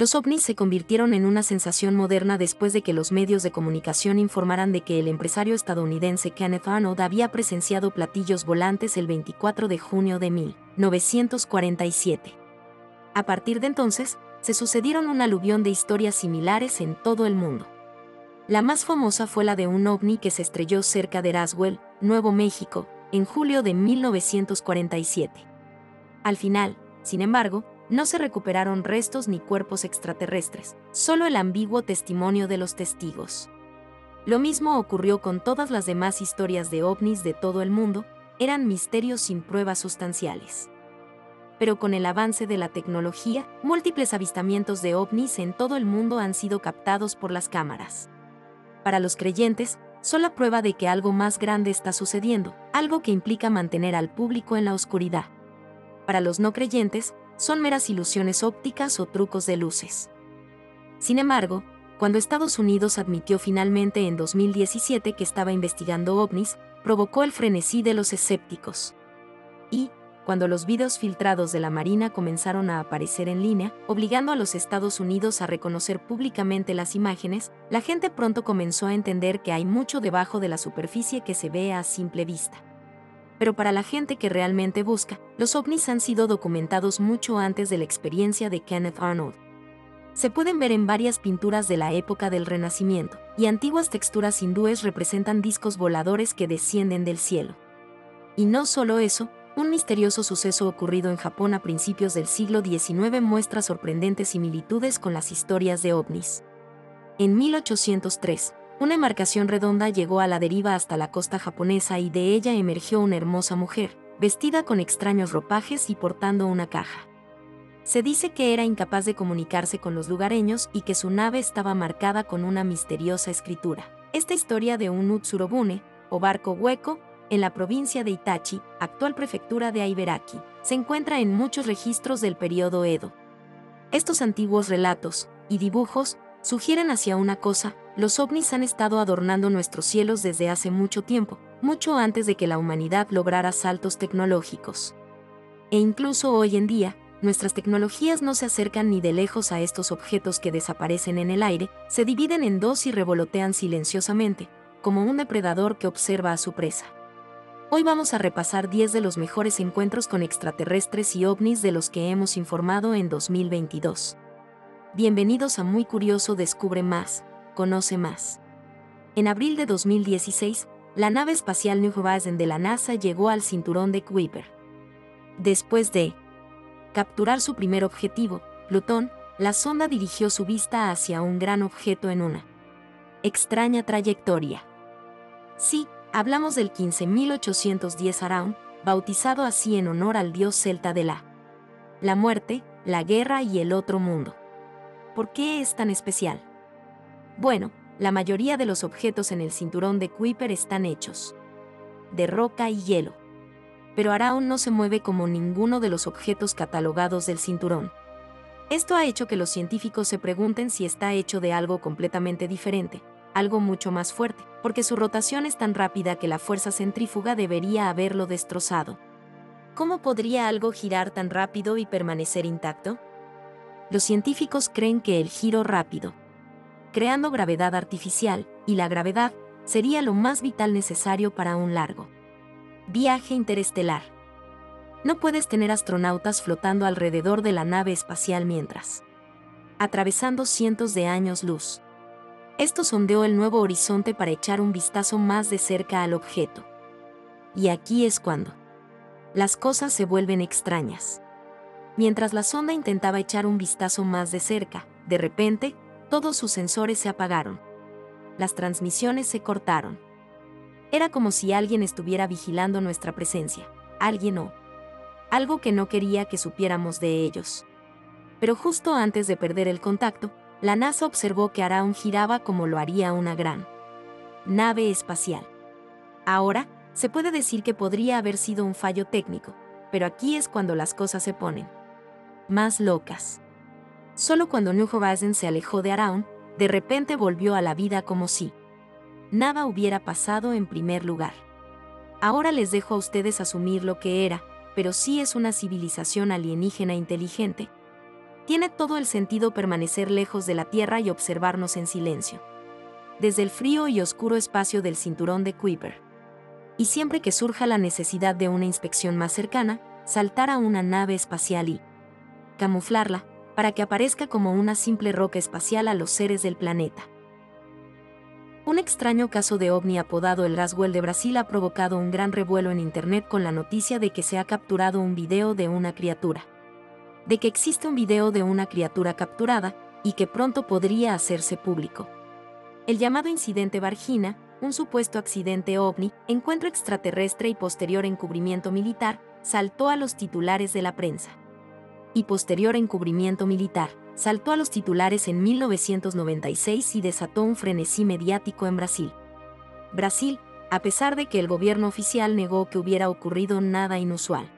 Los ovnis se convirtieron en una sensación moderna después de que los medios de comunicación informaran de que el empresario estadounidense Kenneth Arnold había presenciado platillos volantes el 24 de junio de 1947. A partir de entonces, se sucedieron un aluvión de historias similares en todo el mundo. La más famosa fue la de un ovni que se estrelló cerca de Roswell, Nuevo México, en julio de 1947. Al final, sin embargo, no se recuperaron restos ni cuerpos extraterrestres, solo el ambiguo testimonio de los testigos. Lo mismo ocurrió con todas las demás historias de ovnis de todo el mundo, eran misterios sin pruebas sustanciales. Pero con el avance de la tecnología, múltiples avistamientos de ovnis en todo el mundo han sido captados por las cámaras. Para los creyentes, son la prueba de que algo más grande está sucediendo, algo que implica mantener al público en la oscuridad. Para los no creyentes, son meras ilusiones ópticas o trucos de luces. Sin embargo, cuando Estados Unidos admitió finalmente en 2017 que estaba investigando ovnis, provocó el frenesí de los escépticos. Y, cuando los videos filtrados de la Marina comenzaron a aparecer en línea, obligando a los Estados Unidos a reconocer públicamente las imágenes, la gente pronto comenzó a entender que hay mucho debajo de la superficie que se ve a simple vista. Pero para la gente que realmente busca, los ovnis han sido documentados mucho antes de la experiencia de Kenneth Arnold. Se pueden ver en varias pinturas de la época del Renacimiento, y antiguas texturas hindúes representan discos voladores que descienden del cielo. Y no solo eso, un misterioso suceso ocurrido en Japón a principios del siglo XIX muestra sorprendentes similitudes con las historias de ovnis. En 1803, una embarcación redonda llegó a la deriva hasta la costa japonesa y de ella emergió una hermosa mujer, vestida con extraños ropajes y portando una caja. Se dice que era incapaz de comunicarse con los lugareños y que su nave estaba marcada con una misteriosa escritura. Esta historia de un Utsurobune, o barco hueco, en la provincia de Itachi, actual prefectura de Ibaraki, se encuentra en muchos registros del periodo Edo. Estos antiguos relatos y dibujos sugieren hacia una cosa: los ovnis han estado adornando nuestros cielos desde hace mucho tiempo, mucho antes de que la humanidad lograra saltos tecnológicos. E incluso hoy en día, nuestras tecnologías no se acercan ni de lejos a estos objetos que desaparecen en el aire, se dividen en dos y revolotean silenciosamente, como un depredador que observa a su presa. Hoy vamos a repasar 10 de los mejores encuentros con extraterrestres y ovnis de los que hemos informado en 2022. Bienvenidos a Muy Curioso Descubre Más, Conoce Más. En abril de 2016, la nave espacial New Horizons de la NASA llegó al cinturón de Kuiper. Después de capturar su primer objetivo, Plutón, la sonda dirigió su vista hacia un gran objeto en una extraña trayectoria. Sí, hablamos del 15810 Araun, bautizado así en honor al dios celta de la muerte, la guerra y el otro mundo. ¿Por qué es tan especial? Bueno, la mayoría de los objetos en el cinturón de Kuiper están hechos de roca y hielo. Pero Araun no se mueve como ninguno de los objetos catalogados del cinturón. Esto ha hecho que los científicos se pregunten si está hecho de algo completamente diferente, algo mucho más fuerte, porque su rotación es tan rápida que la fuerza centrífuga debería haberlo destrozado. ¿Cómo podría algo girar tan rápido y permanecer intacto? Los científicos creen que el giro rápido, creando gravedad artificial, y la gravedad, sería lo más vital necesario para un largo viaje interestelar. No puedes tener astronautas flotando alrededor de la nave espacial mientras atravesando cientos de años luz. Esto sondeó el nuevo horizonte para echar un vistazo más de cerca al objeto. Y aquí es cuando las cosas se vuelven extrañas. Mientras la sonda intentaba echar un vistazo más de cerca, de repente, todos sus sensores se apagaron. Las transmisiones se cortaron. Era como si alguien estuviera vigilando nuestra presencia, alguien o algo que no quería que supiéramos de ellos. Pero justo antes de perder el contacto, la NASA observó que Araun giraba como lo haría una gran nave espacial. Ahora, se puede decir que podría haber sido un fallo técnico, pero aquí es cuando las cosas se ponen más locas. Solo cuando New Horizons se alejó de Araun, de repente volvió a la vida como si nada hubiera pasado en primer lugar. Ahora les dejo a ustedes asumir lo que era, pero sí es una civilización alienígena inteligente. Tiene todo el sentido permanecer lejos de la Tierra y observarnos en silencio. Desde el frío y oscuro espacio del cinturón de Kuiper. Y siempre que surja la necesidad de una inspección más cercana, saltar a una nave espacial y camuflarla, para que aparezca como una simple roca espacial a los seres del planeta. Un extraño caso de ovni apodado el Roswell de Brasil ha provocado un gran revuelo en Internet con la noticia de que se ha capturado un video de una criatura. De que existe un video de una criatura capturada, y que pronto podría hacerse público. El llamado incidente Varginha, un supuesto accidente ovni, encuentro extraterrestre y posterior encubrimiento militar, saltó a los titulares de la prensa. Y posterior encubrimiento militar, saltó a los titulares en 1996 y desató un frenesí mediático en Brasil. Brasil, a pesar de que el gobierno oficial negó que hubiera ocurrido nada inusual.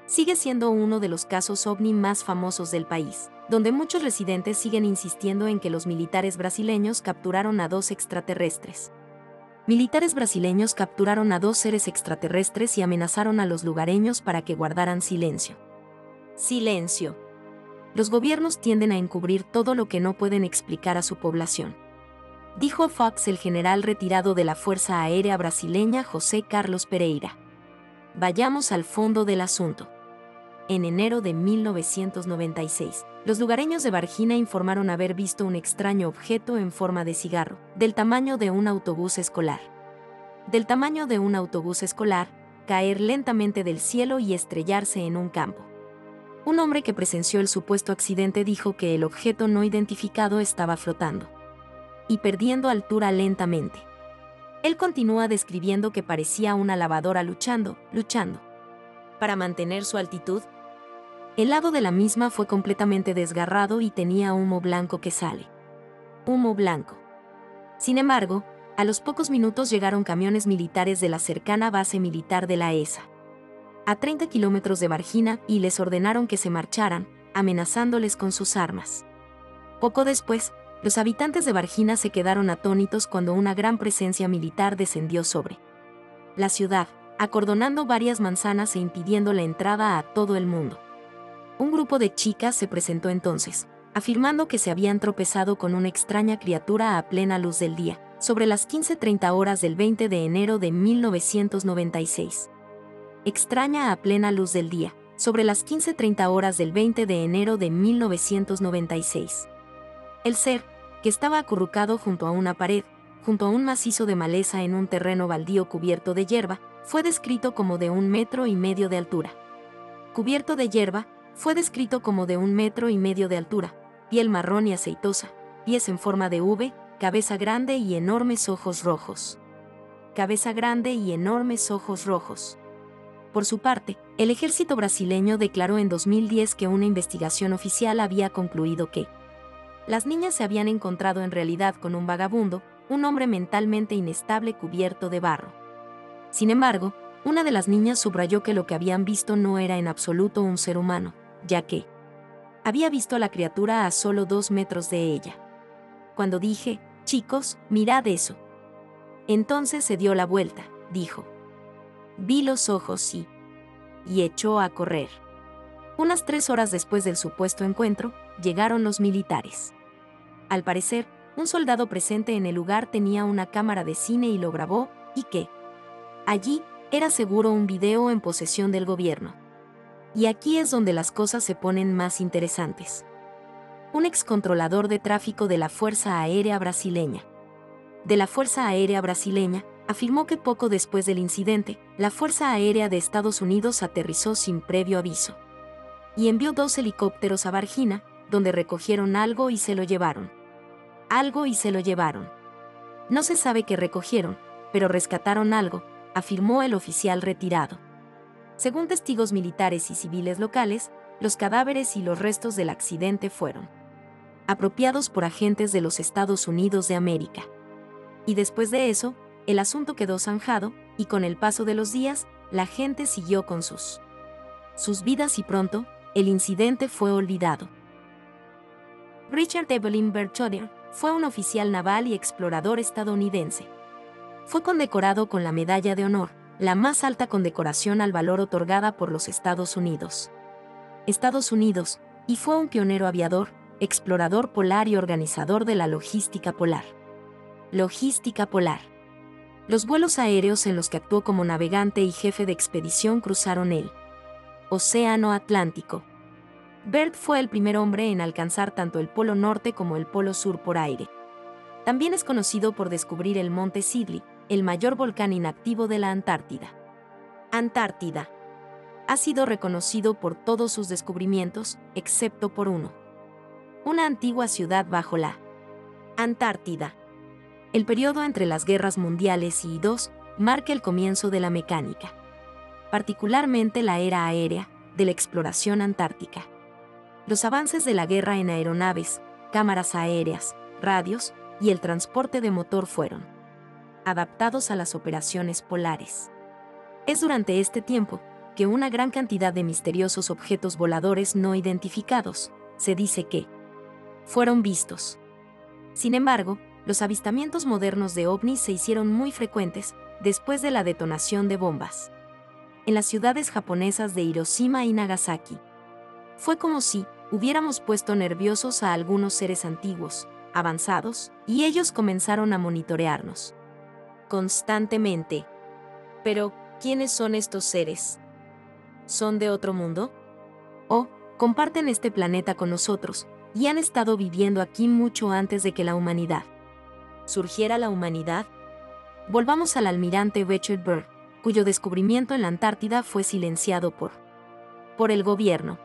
Sigue siendo uno de los casos ovni más famosos del país, donde muchos residentes siguen insistiendo en que los militares brasileños capturaron a 2 extraterrestres. Militares brasileños capturaron a 2 seres extraterrestres y amenazaron a los lugareños para que guardaran silencio. Silencio. Los gobiernos tienden a encubrir todo lo que no pueden explicar a su población. Dijo a Fox el general retirado de la Fuerza Aérea Brasileña José Carlos Pereira. Vayamos al fondo del asunto. En enero de 1996, los lugareños de Varginha informaron haber visto un extraño objeto en forma de cigarro, del tamaño de un autobús escolar. Del tamaño de un autobús escolar, caer lentamente del cielo y estrellarse en un campo. Un hombre que presenció el supuesto accidente dijo que el objeto no identificado estaba flotando y perdiendo altura lentamente. Él continúa describiendo que parecía una lavadora luchando, para mantener su altitud. El lado de la misma fue completamente desgarrado y tenía humo blanco que sale. Humo blanco. Sin embargo, a los pocos minutos llegaron camiones militares de la cercana base militar de la ESA. A 30 kilómetros de Varginha y les ordenaron que se marcharan, amenazándoles con sus armas. Poco después, los habitantes de Varginha se quedaron atónitos cuando una gran presencia militar descendió sobre la ciudad, acordonando varias manzanas e impidiendo la entrada a todo el mundo. Un grupo de chicas se presentó entonces, afirmando que se habían tropezado con una extraña criatura a plena luz del día, sobre las 15:30 horas del 20 de enero de 1996. Extraña a plena luz del día, sobre las 15:30 horas del 20 de enero de 1996. El ser, que estaba acurrucado junto a una pared, junto a un macizo de maleza en un terreno baldío cubierto de hierba, fue descrito como de 1,5 metros de altura. Cubierto de hierba, fue descrito como de 1,5 metros de altura, piel marrón y aceitosa, pies en forma de V, cabeza grande y enormes ojos rojos. Cabeza grande y enormes ojos rojos. Por su parte, el ejército brasileño declaró en 2010 que una investigación oficial había concluido que las niñas se habían encontrado en realidad con un vagabundo, un hombre mentalmente inestable cubierto de barro. Sin embargo, una de las niñas subrayó que lo que habían visto no era en absoluto un ser humano, ya que había visto a la criatura a solo 2 metros de ella. Cuando dije, chicos, mirad eso. Entonces se dio la vuelta, dijo. Vi los ojos y echó a correr. Unas 3 horas después del supuesto encuentro, llegaron los militares. Al parecer, un soldado presente en el lugar tenía una cámara de cine y lo grabó, y que allí era seguro un video en posesión del gobierno. Y aquí es donde las cosas se ponen más interesantes. Un excontrolador de tráfico de la Fuerza Aérea Brasileña. Afirmó que poco después del incidente, la Fuerza Aérea de Estados Unidos aterrizó sin previo aviso. Y envió 2 helicópteros a Varginha, donde recogieron algo y se lo llevaron. No se sabe qué recogieron, pero rescataron algo, afirmó el oficial retirado. Según testigos militares y civiles locales, los cadáveres y los restos del accidente fueron apropiados por agentes de los Estados Unidos de América. Y después de eso, el asunto quedó zanjado, y con el paso de los días, la gente siguió con sus vidas y pronto, el incidente fue olvidado. Richard Evelyn Berthollet fue un oficial naval y explorador estadounidense. Fue condecorado con la Medalla de Honor, la más alta condecoración al valor otorgada por los Estados Unidos. y fue un pionero aviador, explorador polar y organizador de la logística polar. Logística polar. Los vuelos aéreos en los que actuó como navegante y jefe de expedición cruzaron el Océano Atlántico. Byrd fue el primer hombre en alcanzar tanto el Polo Norte como el Polo Sur por aire. También es conocido por descubrir el Monte Sidley, el mayor volcán inactivo de la Antártida. Antártida. Ha sido reconocido por todos sus descubrimientos, excepto por uno. Una antigua ciudad bajo la Antártida. El periodo entre las guerras mundiales y II marca el comienzo de la mecánica, particularmente la era aérea, de la exploración antártica. Los avances de la guerra en aeronaves, cámaras aéreas, radios y el transporte de motor fueron adaptados a las operaciones polares. Es durante este tiempo que una gran cantidad de misteriosos objetos voladores no identificados, se dice que fueron vistos. Sin embargo, los avistamientos modernos de ovnis se hicieron muy frecuentes después de la detonación de bombas en las ciudades japonesas de Hiroshima y Nagasaki. Fue como si hubiéramos puesto nerviosos a algunos seres antiguos, avanzados, y ellos comenzaron a monitorearnos constantemente. Pero, ¿quiénes son estos seres? ¿Son de otro mundo? ¿O comparten este planeta con nosotros y han estado viviendo aquí mucho antes de que la humanidad surgiera la humanidad? Volvamos al almirante Richard Byrd, cuyo descubrimiento en la Antártida fue silenciado por el gobierno.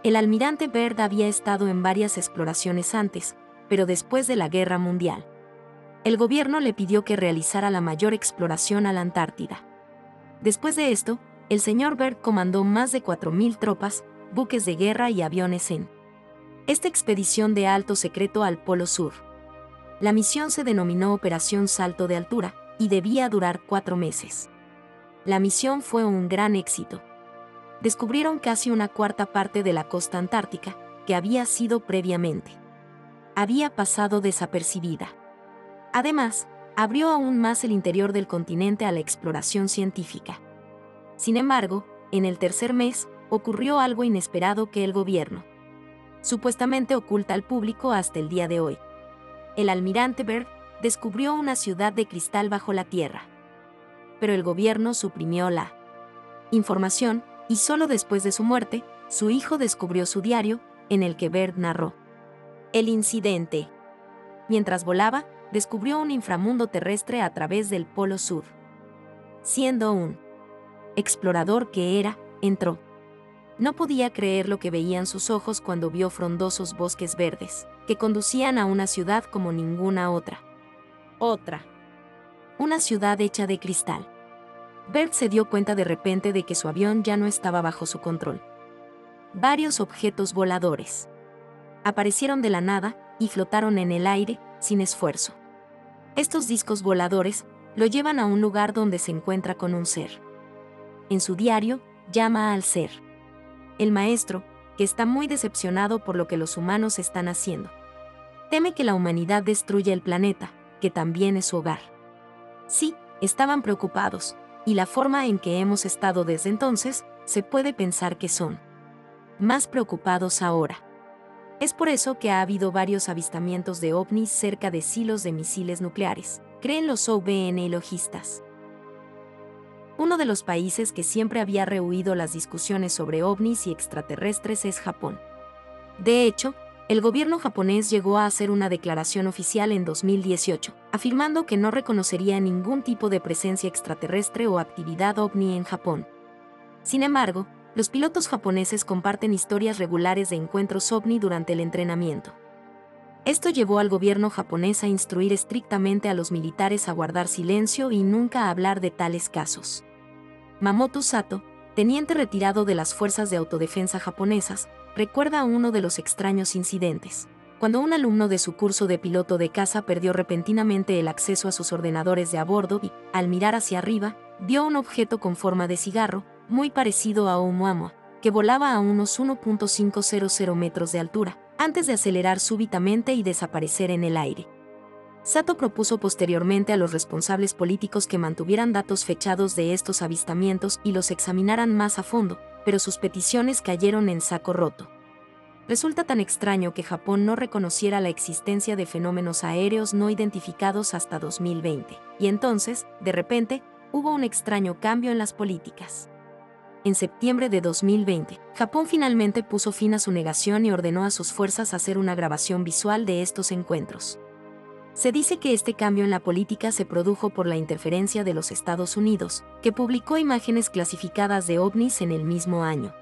El almirante Byrd había estado en varias exploraciones antes, pero después de la Guerra Mundial, el gobierno le pidió que realizara la mayor exploración a la Antártida. Después de esto, el señor Byrd comandó más de 4.000 tropas, buques de guerra y aviones en esta expedición de alto secreto al Polo Sur. La misión se denominó Operación Salto de Altura y debía durar 4 meses. La misión fue un gran éxito. Descubrieron casi una cuarta parte de la costa antártica, que había sido previamente había pasado desapercibida. Además, abrió aún más el interior del continente a la exploración científica. Sin embargo, en el tercer mes, ocurrió algo inesperado que el gobierno supuestamente oculta al público hasta el día de hoy. El almirante Byrd descubrió una ciudad de cristal bajo la tierra. Pero el gobierno suprimió la información, y solo después de su muerte, su hijo descubrió su diario, en el que Byrd narró el incidente. Mientras volaba, descubrió un inframundo terrestre a través del Polo Sur. Siendo un explorador que era, entró. No podía creer lo que veían sus ojos cuando vio frondosos bosques verdes, que conducían a una ciudad como ninguna otra. Una ciudad hecha de cristal. Byrd se dio cuenta de repente de que su avión ya no estaba bajo su control. Varios objetos voladores aparecieron de la nada y flotaron en el aire, sin esfuerzo. Estos discos voladores lo llevan a un lugar donde se encuentra con un ser. En su diario, llama al ser el maestro, que está muy decepcionado por lo que los humanos están haciendo. Teme que la humanidad destruya el planeta, que también es su hogar. Sí, estaban preocupados, y la forma en que hemos estado desde entonces, se puede pensar que son más preocupados ahora. Es por eso que ha habido varios avistamientos de ovnis cerca de silos de misiles nucleares, creen los OVN-logistas. Uno de los países que siempre había rehuido las discusiones sobre ovnis y extraterrestres es Japón. De hecho, el gobierno japonés llegó a hacer una declaración oficial en 2018, afirmando que no reconocería ningún tipo de presencia extraterrestre o actividad ovni en Japón. Sin embargo, los pilotos japoneses comparten historias regulares de encuentros ovni durante el entrenamiento. Esto llevó al gobierno japonés a instruir estrictamente a los militares a guardar silencio y nunca a hablar de tales casos. Mamoto Sato, teniente retirado de las fuerzas de autodefensa japonesas, recuerda uno de los extraños incidentes, cuando un alumno de su curso de piloto de caza perdió repentinamente el acceso a sus ordenadores de a bordo y, al mirar hacia arriba, vio un objeto con forma de cigarro, muy parecido a Oumuamua, que volaba a unos 1.500 metros de altura, antes de acelerar súbitamente y desaparecer en el aire. Sato propuso posteriormente a los responsables políticos que mantuvieran datos fechados de estos avistamientos y los examinaran más a fondo, pero sus peticiones cayeron en saco roto. Resulta tan extraño que Japón no reconociera la existencia de fenómenos aéreos no identificados hasta 2020, y entonces, de repente, hubo un extraño cambio en las políticas. En septiembre de 2020, Japón finalmente puso fin a su negación y ordenó a sus fuerzas hacer una grabación visual de estos encuentros. Se dice que este cambio en la política se produjo por la interferencia de los Estados Unidos, que publicó imágenes clasificadas de ovnis en el mismo año.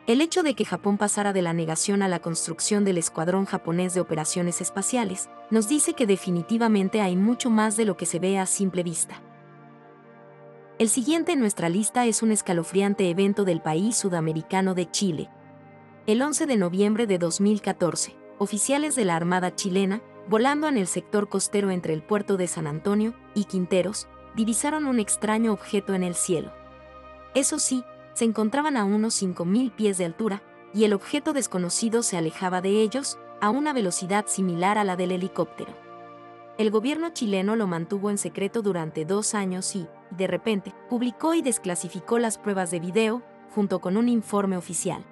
El hecho de que Japón pasara de la negación a la construcción del Escuadrón Japonés de Operaciones Espaciales nos dice que definitivamente hay mucho más de lo que se ve a simple vista. El siguiente en nuestra lista es un escalofriante evento del país sudamericano de Chile. El 11 de noviembre de 2014, oficiales de la Armada chilena, volando en el sector costero entre el puerto de San Antonio y Quinteros, divisaron un extraño objeto en el cielo. Eso sí, se encontraban a unos 5.000 pies de altura, y el objeto desconocido se alejaba de ellos a una velocidad similar a la del helicóptero. El gobierno chileno lo mantuvo en secreto durante 2 años y, de repente, publicó y desclasificó las pruebas de video, junto con un informe oficial.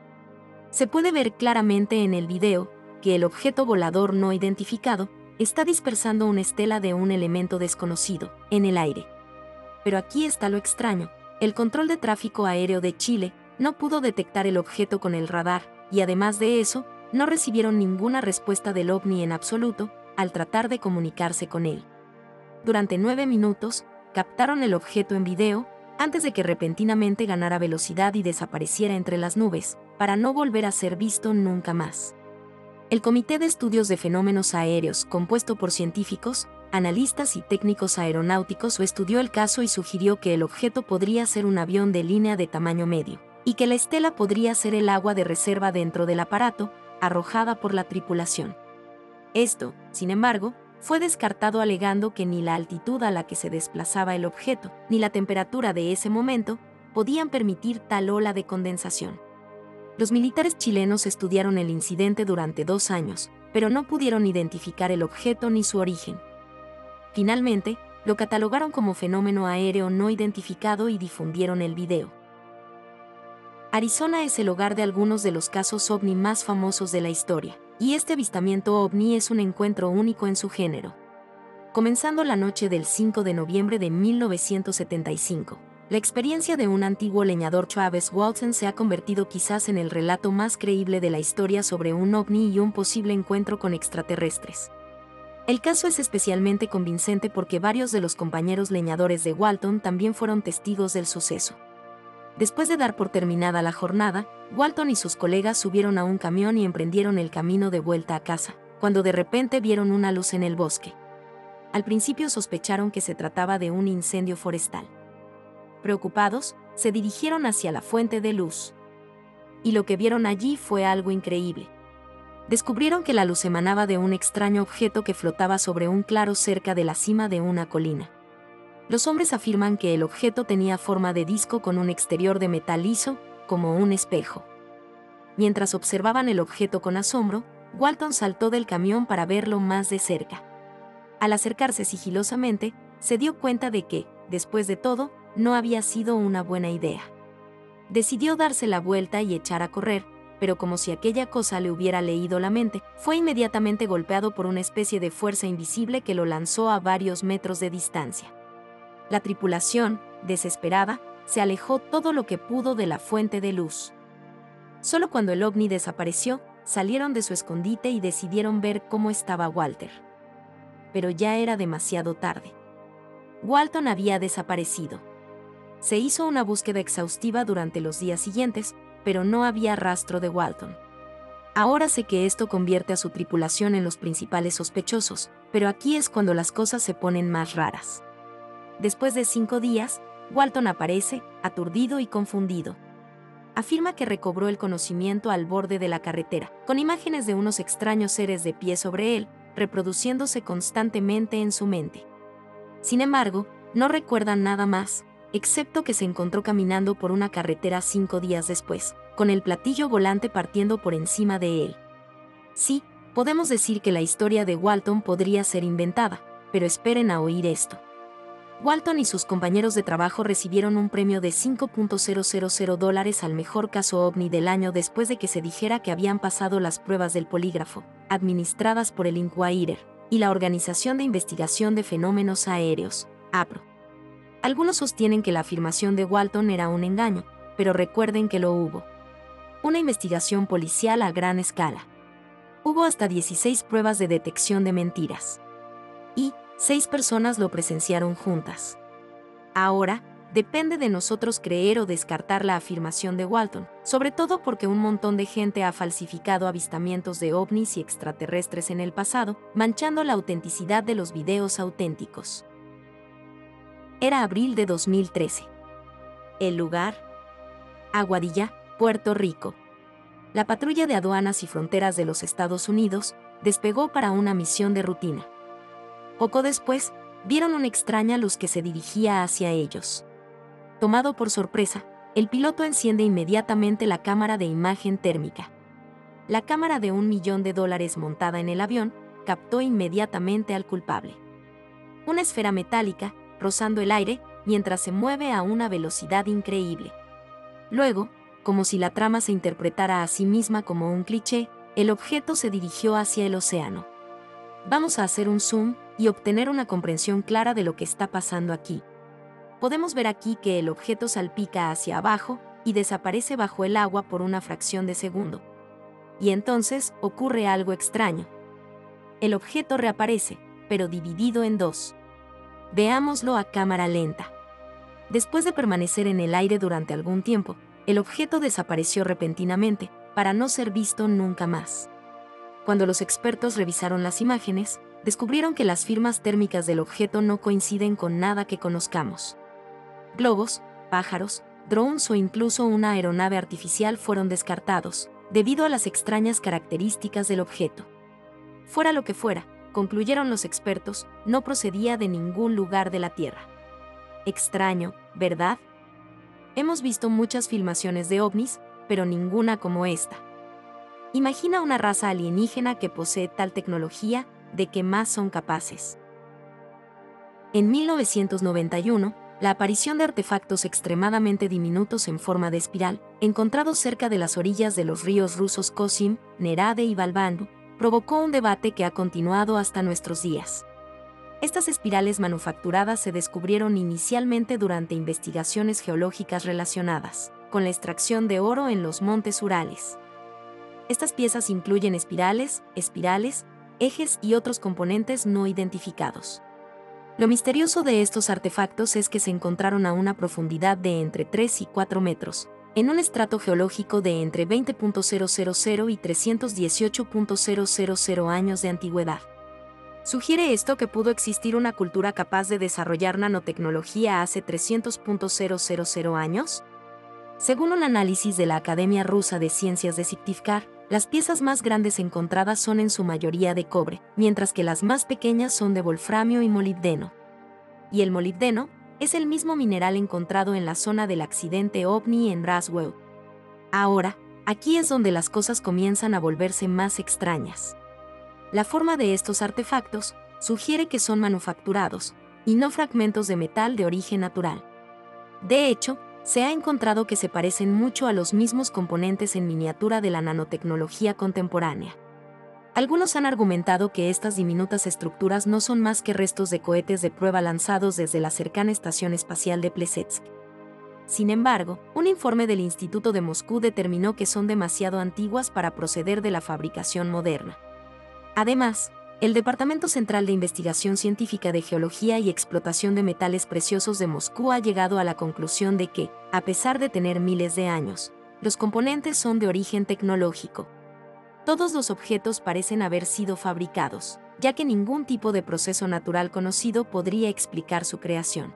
Se puede ver claramente en el video que el objeto volador no identificado está dispersando una estela de un elemento desconocido en el aire. Pero aquí está lo extraño. El control de tráfico aéreo de Chile no pudo detectar el objeto con el radar, y además de eso, no recibieron ninguna respuesta del ovni en absoluto al tratar de comunicarse con él. Durante 9 minutos, captaron el objeto en video, antes de que repentinamente ganara velocidad y desapareciera entre las nubes, para no volver a ser visto nunca más. El Comité de Estudios de Fenómenos Aéreos, compuesto por científicos, analistas y técnicos aeronáuticos, estudió el caso y sugirió que el objeto podría ser un avión de línea de tamaño medio, y que la estela podría ser el agua de reserva dentro del aparato, arrojada por la tripulación. Esto, sin embargo, fue descartado alegando que ni la altitud a la que se desplazaba el objeto, ni la temperatura de ese momento, podían permitir tal ola de condensación. Los militares chilenos estudiaron el incidente durante 2 años, pero no pudieron identificar el objeto ni su origen. Finalmente, lo catalogaron como fenómeno aéreo no identificado y difundieron el video. Arizona es el hogar de algunos de los casos ovni más famosos de la historia, y este avistamiento ovni es un encuentro único en su género. Comenzando la noche del 5 de noviembre de 1975, la experiencia de un antiguo leñador, Travis Walton, se ha convertido quizás en el relato más creíble de la historia sobre un ovni y un posible encuentro con extraterrestres. El caso es especialmente convincente porque varios de los compañeros leñadores de Walton también fueron testigos del suceso. Después de dar por terminada la jornada, Walton y sus colegas subieron a un camión y emprendieron el camino de vuelta a casa, cuando de repente vieron una luz en el bosque. Al principio sospecharon que se trataba de un incendio forestal. Preocupados, se dirigieron hacia la fuente de luz. Y lo que vieron allí fue algo increíble. Descubrieron que la luz emanaba de un extraño objeto que flotaba sobre un claro cerca de la cima de una colina. Los hombres afirman que el objeto tenía forma de disco con un exterior de metal liso, como un espejo. Mientras observaban el objeto con asombro, Walton saltó del camión para verlo más de cerca. Al acercarse sigilosamente, se dio cuenta de que, después de todo, no había sido una buena idea. Decidió darse la vuelta y echar a correr, pero como si aquella cosa le hubiera leído la mente, fue inmediatamente golpeado por una especie de fuerza invisible que lo lanzó a varios metros de distancia. La tripulación, desesperada, se alejó todo lo que pudo de la fuente de luz. Solo cuando el ovni desapareció, salieron de su escondite y decidieron ver cómo estaba Walter. Pero ya era demasiado tarde. Walton había desaparecido. Se hizo una búsqueda exhaustiva durante los días siguientes, pero no había rastro de Walton. Ahora sé que esto convierte a su tripulación en los principales sospechosos, pero aquí es cuando las cosas se ponen más raras. Después de 5 días, Walton aparece, aturdido y confundido. Afirma que recobró el conocimiento al borde de la carretera, con imágenes de unos extraños seres de pie sobre él, reproduciéndose constantemente en su mente. Sin embargo, no recuerda nada más, excepto que se encontró caminando por una carretera 5 días después, con el platillo volante partiendo por encima de él. Sí, podemos decir que la historia de Walton podría ser inventada, pero esperen a oír esto. Walton y sus compañeros de trabajo recibieron un premio de $5.000 al mejor caso OVNI del año después de que se dijera que habían pasado las pruebas del polígrafo, administradas por el Inquirer y la Organización de Investigación de Fenómenos Aéreos, APRO. Algunos sostienen que la afirmación de Walton era un engaño, pero recuerden que lo hubo. Una investigación policial a gran escala. Hubo hasta 16 pruebas de detección de mentiras. Y 6 personas lo presenciaron juntas. Ahora, depende de nosotros creer o descartar la afirmación de Walton, sobre todo porque un montón de gente ha falsificado avistamientos de ovnis y extraterrestres en el pasado, manchando la autenticidad de los videos auténticos. Era abril de 2013. El lugar: Aguadilla, Puerto Rico. La patrulla de aduanas y fronteras de los Estados Unidos despegó para una misión de rutina. Poco después, vieron una extraña luz que se dirigía hacia ellos. Tomado por sorpresa, el piloto enciende inmediatamente la cámara de imagen térmica. La cámara de $1 millón montada en el avión captó inmediatamente al culpable. Una esfera metálica, rozando el aire, mientras se mueve a una velocidad increíble. Luego, como si la trama se interpretara a sí misma como un cliché, el objeto se dirigió hacia el océano. Vamos a hacer un zoom y obtener una comprensión clara de lo que está pasando aquí. Podemos ver aquí que el objeto salpica hacia abajo y desaparece bajo el agua por una fracción de segundo. Y entonces ocurre algo extraño. El objeto reaparece, pero dividido en dos. Veámoslo a cámara lenta. Después de permanecer en el aire durante algún tiempo, el objeto desapareció repentinamente, para no ser visto nunca más. Cuando los expertos revisaron las imágenes, descubrieron que las firmas térmicas del objeto no coinciden con nada que conozcamos. Globos, pájaros, drones o incluso una aeronave artificial fueron descartados, debido a las extrañas características del objeto. Fuera lo que fuera, concluyeron los expertos, no procedía de ningún lugar de la Tierra. Extraño, ¿verdad? Hemos visto muchas filmaciones de ovnis, pero ninguna como esta. Imagina una raza alienígena que posee tal tecnología, ¿de qué más son capaces? En 1991, la aparición de artefactos extremadamente diminutos en forma de espiral, encontrados cerca de las orillas de los ríos rusos Kosim, Nerade y Balbandu, provocó un debate que ha continuado hasta nuestros días. Estas espirales manufacturadas se descubrieron inicialmente durante investigaciones geológicas relacionadas con la extracción de oro en los montes Urales. Estas piezas incluyen espirales, ejes y otros componentes no identificados. Lo misterioso de estos artefactos es que se encontraron a una profundidad de entre 3 y 4 metros, en un estrato geológico de entre 20.000 y 318.000 años de antigüedad. ¿Sugiere esto que pudo existir una cultura capaz de desarrollar nanotecnología hace 300.000 años? Según un análisis de la Academia Rusa de Ciencias de Syktyvkar, las piezas más grandes encontradas son en su mayoría de cobre, mientras que las más pequeñas son de wolframio y molibdeno. Y el molibdeno es el mismo mineral encontrado en la zona del accidente OVNI en Roswell. Ahora, aquí es donde las cosas comienzan a volverse más extrañas. La forma de estos artefactos sugiere que son manufacturados, y no fragmentos de metal de origen natural. De hecho, se ha encontrado que se parecen mucho a los mismos componentes en miniatura de la nanotecnología contemporánea. Algunos han argumentado que estas diminutas estructuras no son más que restos de cohetes de prueba lanzados desde la cercana Estación Espacial de Plesetsk. Sin embargo, un informe del Instituto de Moscú determinó que son demasiado antiguas para proceder de la fabricación moderna. Además, el Departamento Central de Investigación Científica de Geología y Explotación de Metales Preciosos de Moscú ha llegado a la conclusión de que, a pesar de tener miles de años, los componentes son de origen tecnológico. Todos los objetos parecen haber sido fabricados, ya que ningún tipo de proceso natural conocido podría explicar su creación.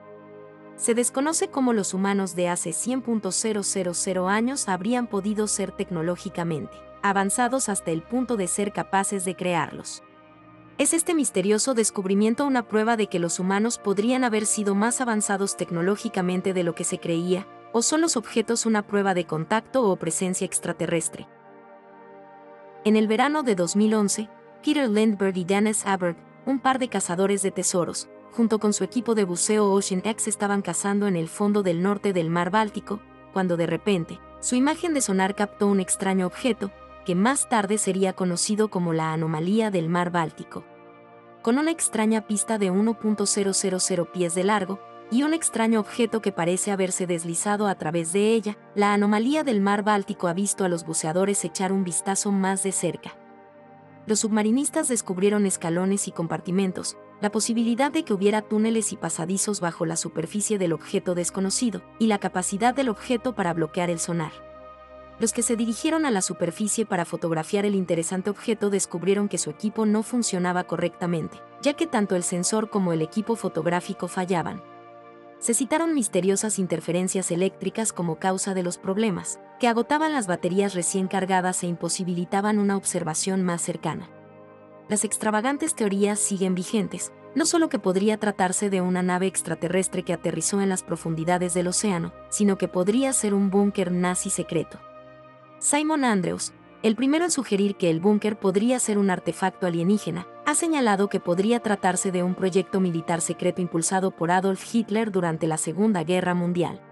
Se desconoce cómo los humanos de hace 100.000 años habrían podido ser tecnológicamente avanzados hasta el punto de ser capaces de crearlos. ¿Es este misterioso descubrimiento una prueba de que los humanos podrían haber sido más avanzados tecnológicamente de lo que se creía, o son los objetos una prueba de contacto o presencia extraterrestre? En el verano de 2011, Peter Lindbergh y Dennis Aberg, un par de cazadores de tesoros, junto con su equipo de buceo Ocean X estaban cazando en el fondo del norte del mar Báltico, cuando de repente, su imagen de sonar captó un extraño objeto, que más tarde sería conocido como la anomalía del mar Báltico. Con una extraña pista de 1.000 pies de largo, y un extraño objeto que parece haberse deslizado a través de ella, la anomalía del mar Báltico ha visto a los buceadores echar un vistazo más de cerca. Los submarinistas descubrieron escalones y compartimentos, la posibilidad de que hubiera túneles y pasadizos bajo la superficie del objeto desconocido, y la capacidad del objeto para bloquear el sonar. Los que se dirigieron a la superficie para fotografiar el interesante objeto descubrieron que su equipo no funcionaba correctamente, ya que tanto el sensor como el equipo fotográfico fallaban. Se citaron misteriosas interferencias eléctricas como causa de los problemas, que agotaban las baterías recién cargadas e imposibilitaban una observación más cercana. Las extravagantes teorías siguen vigentes, no solo que podría tratarse de una nave extraterrestre que aterrizó en las profundidades del océano, sino que podría ser un búnker nazi secreto. Simon Andrews, el primero en sugerir que el búnker podría ser un artefacto alienígena, ha señalado que podría tratarse de un proyecto militar secreto impulsado por Adolf Hitler durante la Segunda Guerra Mundial.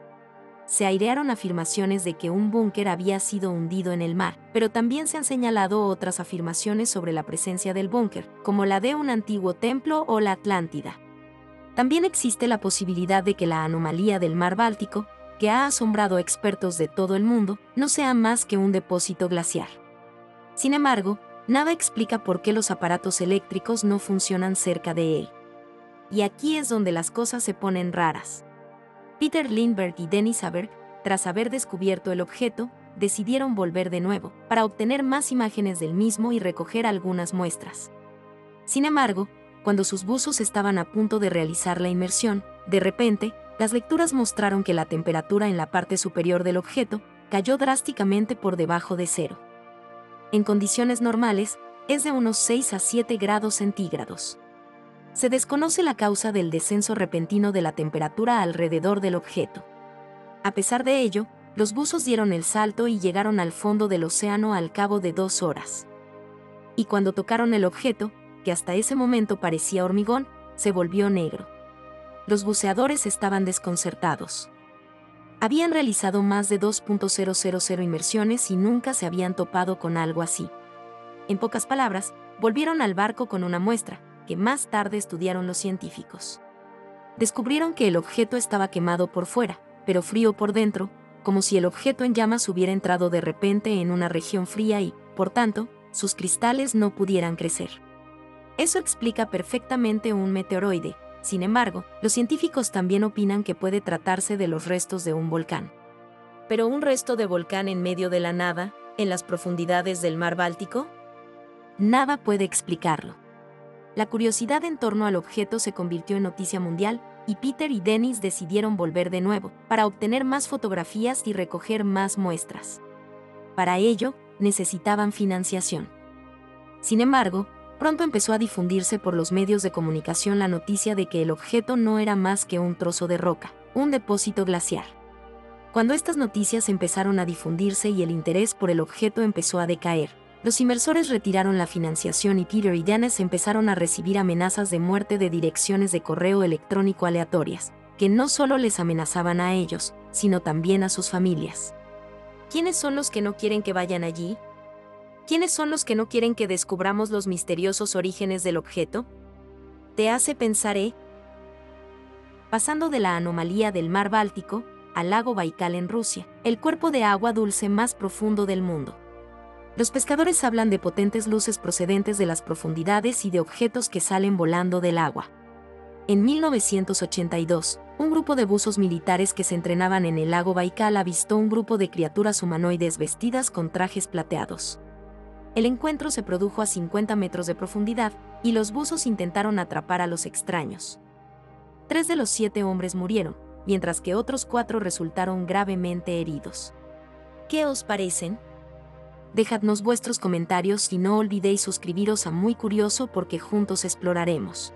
Se airearon afirmaciones de que un búnker había sido hundido en el mar, pero también se han señalado otras afirmaciones sobre la presencia del búnker, como la de un antiguo templo o la Atlántida. También existe la posibilidad de que la anomalía del mar Báltico, que ha asombrado a expertos de todo el mundo, no sea más que un depósito glaciar. Sin embargo, nada explica por qué los aparatos eléctricos no funcionan cerca de él. Y aquí es donde las cosas se ponen raras. Peter Lindbergh y Dennis Haber, tras haber descubierto el objeto, decidieron volver de nuevo, para obtener más imágenes del mismo y recoger algunas muestras. Sin embargo, cuando sus buzos estaban a punto de realizar la inmersión, de repente, las lecturas mostraron que la temperatura en la parte superior del objeto cayó drásticamente por debajo de cero. En condiciones normales, es de unos 6 a 7 grados centígrados. Se desconoce la causa del descenso repentino de la temperatura alrededor del objeto. A pesar de ello, los buzos dieron el salto y llegaron al fondo del océano al cabo de 2 horas. Y cuando tocaron el objeto, que hasta ese momento parecía hormigón, se volvió negro. Los buceadores estaban desconcertados. Habían realizado más de 2.000 inmersiones y nunca se habían topado con algo así. En pocas palabras, volvieron al barco con una muestra, que más tarde estudiaron los científicos. Descubrieron que el objeto estaba quemado por fuera, pero frío por dentro, como si el objeto en llamas hubiera entrado de repente en una región fría y, por tanto, sus cristales no pudieran crecer. Eso explica perfectamente un meteoroide. Sin embargo, los científicos también opinan que puede tratarse de los restos de un volcán. ¿Pero un resto de volcán en medio de la nada, en las profundidades del mar Báltico? Nada puede explicarlo. La curiosidad en torno al objeto se convirtió en noticia mundial, y Peter y Dennis decidieron volver de nuevo, para obtener más fotografías y recoger más muestras. Para ello, necesitaban financiación. Sin embargo, pronto empezó a difundirse por los medios de comunicación la noticia de que el objeto no era más que un trozo de roca, un depósito glaciar. Cuando estas noticias empezaron a difundirse y el interés por el objeto empezó a decaer, los inversores retiraron la financiación y Peter y Dennis empezaron a recibir amenazas de muerte de direcciones de correo electrónico aleatorias, que no solo les amenazaban a ellos, sino también a sus familias. ¿Quiénes son los que no quieren que vayan allí? ¿Quiénes son los que no quieren que descubramos los misteriosos orígenes del objeto? ¿Te hace pensar, Pasando de la anomalía del mar Báltico al lago Baikal en Rusia, el cuerpo de agua dulce más profundo del mundo. Los pescadores hablan de potentes luces procedentes de las profundidades y de objetos que salen volando del agua. En 1982, un grupo de buzos militares que se entrenaban en el lago Baikal avistó un grupo de criaturas humanoides vestidas con trajes plateados. El encuentro se produjo a 50 metros de profundidad, y los buzos intentaron atrapar a los extraños. 3 de los 7 hombres murieron, mientras que otros 4 resultaron gravemente heridos. ¿Qué os parecen? Dejadnos vuestros comentarios y no olvidéis suscribiros a Muy Curioso porque juntos exploraremos.